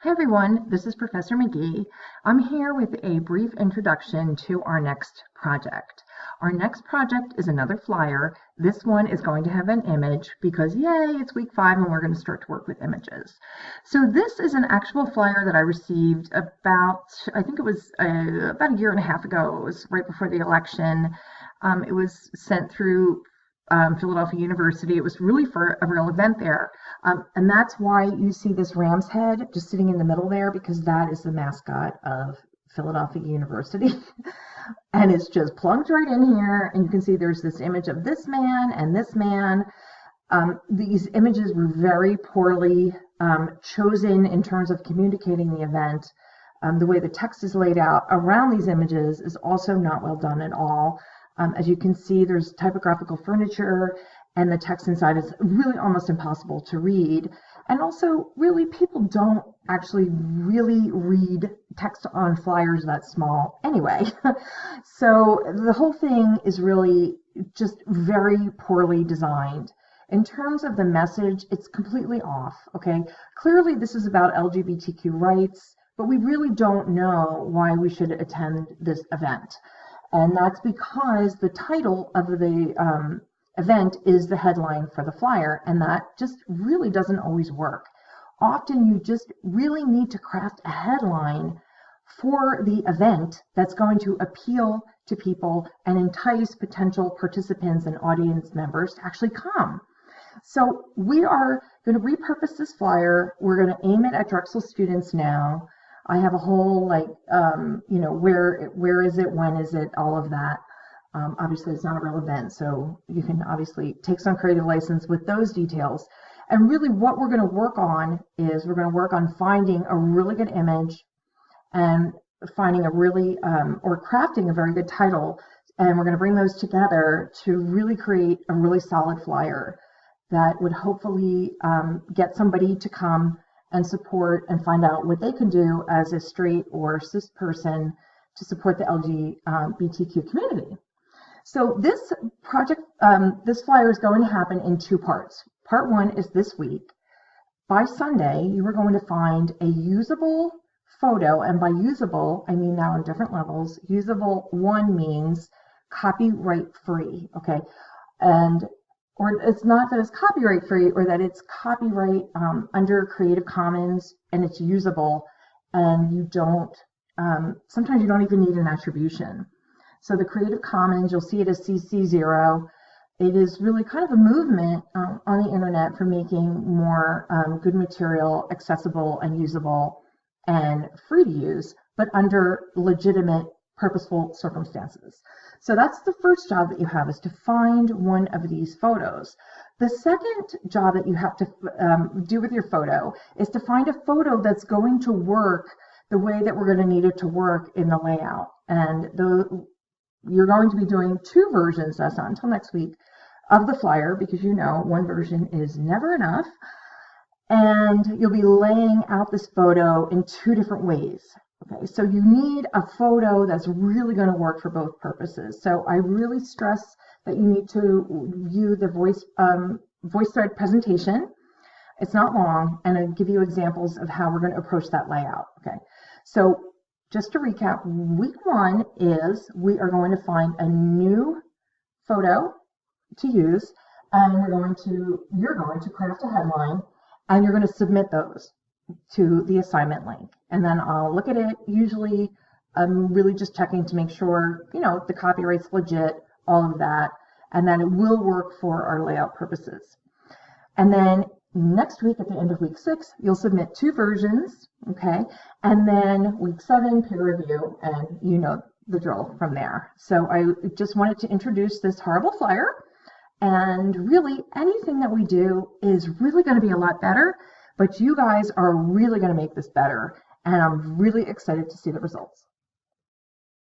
Hi everyone, this is Professor McGee. I'm here with a brief introduction to our next project. Our next project is another flyer. This one is going to have an image because yay, it's week 5 and we're going to start to work with images. So this is an actual flyer that I received about, I think it was about a year and a half ago. It was right before the election. It was sent through Philadelphia University. It was really for a real event there. And that's why you see this ram's head just sitting in the middle there, because that is the mascot of Philadelphia University. And it's just plugged right in here. And you can see there's this image of this man and this man. These images were very poorly chosen in terms of communicating the event. The way the text is laid out around these images is also not well done at all. As you can see, there's typographical furniture, and the text inside is really almost impossible to read. And also, really, people don't actually really read text on flyers that small anyway. So the whole thing is really just very poorly designed. In terms of the message, it's completely off, okay? Clearly, this is about LGBTQ rights, but we really don't know why we should attend this event. And that's because the title of the event is the headline for the flyer, and that just really doesn't always work. Often you just really need to craft a headline for the event that's going to appeal to people and entice potential participants and audience members to actually come. So we are going to repurpose this flyer. We're going to aim it at Drexel students now. I have a whole where is it, when is it, all of that. Obviously, it's not a real event, so you can obviously take some creative license with those details. And really what we're going to work on is we're going to work on finding a really good image and finding a really, or crafting a very good title. And we're going to bring those together to really create a really solid flyer that would hopefully get somebody to come and support and find out what they can do as a straight or cis person to support the LGBTQ community. So this project, this flyer is going to happen in 2 parts. Part 1 is this week. By Sunday, you are going to find a usable photo, and by usable, I mean now on different levels. Usable 1 means copyright free, okay? Or it's not that it's copyright free, or that it's copyright under Creative Commons and it's usable, and you don't, sometimes you don't even need an attribution. So the Creative Commons, you'll see it as CC0. It is really kind of a movement on the internet for making more good material accessible and usable and free to use, but under legitimate, purposeful circumstances. So that's the first job that you have, is to find one of these photos. The second job that you have to do with your photo is to find a photo that's going to work the way that we're going to need it to work in the layout. And you're going to be doing 2 versions, that's not until next week, of the flyer, because you know 1 version is never enough. And you'll be laying out this photo in 2 different ways. Okay, so you need a photo that's really going to work for both purposes. So I really stress that you need to view the VoiceThread presentation. It's not long, and I'll give you examples of how we're going to approach that layout. Okay, so just to recap, week 1 is we are going to find a new photo to use, and you're going to craft a headline, and you're going to submit those to the assignment link, and then I'll look at it. Usually I'm really just checking to make sure, the copyright's legit, all of that, and that it will work for our layout purposes. And then next week, at the end of week 6, you'll submit 2 versions, okay? And then week 7, peer review, and you know the drill from there. So I just wanted to introduce this horrible flyer, and really anything that we do is really going to be a lot better. But you guys are really going to make this better, and I'm really excited to see the results.